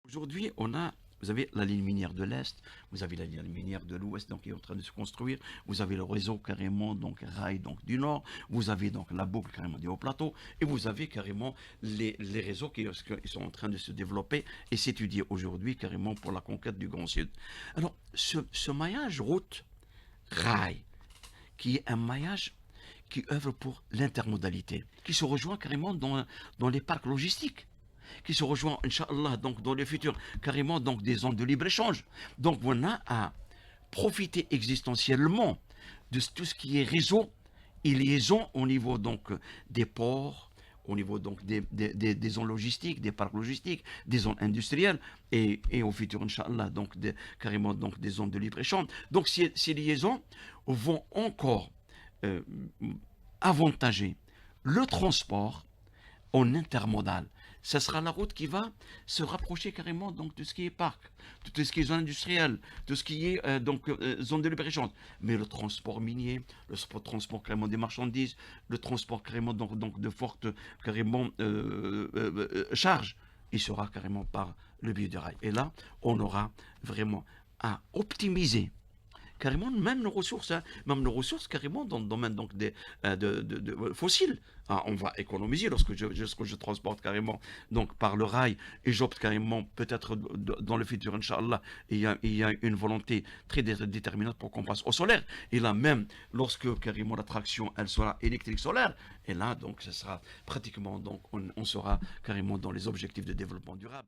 Aujourd'hui, vous avez la ligne minière de l'Est, vous avez la ligne minière de l'Ouest, donc qui est en train de se construire, vous avez le réseau carrément, donc rail donc, du Nord, vous avez donc la boucle carrément du Haut-Plateau, et vous avez carrément les réseaux qui sont en train de se développer et s'étudier aujourd'hui carrément pour la conquête du Grand Sud. Alors, ce maillage route-rail, qui est un maillage qui œuvre pour l'intermodalité, qui se rejoint carrément dans les parcs logistiques, qui se rejoint, Inch'Allah, donc dans le futur, carrément donc des zones de libre-échange. Donc on a à profiter existentiellement de tout ce qui est réseau et liaison au niveau donc des ports, au niveau donc des zones logistiques, des parcs logistiques, des zones industrielles et au futur, Inch'Allah, donc carrément donc des zones de libre-échange. Donc ces liaisons vont encore euh, avantager le transport en intermodal. Ce sera la route qui va se rapprocher carrément donc, de ce qui est parc, de tout ce qui est zone industrielle, de ce qui est zone de libre-échange. Mais le transport minier, le transport carrément des marchandises, le transport carrément donc de fortes carrément charges, il sera carrément par le biais de rail. Et là, on aura vraiment à optimiser carrément même nos ressources carrément dans le domaine donc de fossiles. Ah, on va économiser lorsque je transporte carrément donc par le rail et j'opte carrément peut-être dans le futur, Inch'Allah, il y a une volonté très déterminante pour qu'on passe au solaire. Et là même, lorsque carrément la traction elle sera électrique solaire, et là donc ce sera pratiquement donc on sera carrément dans les objectifs de développement durable.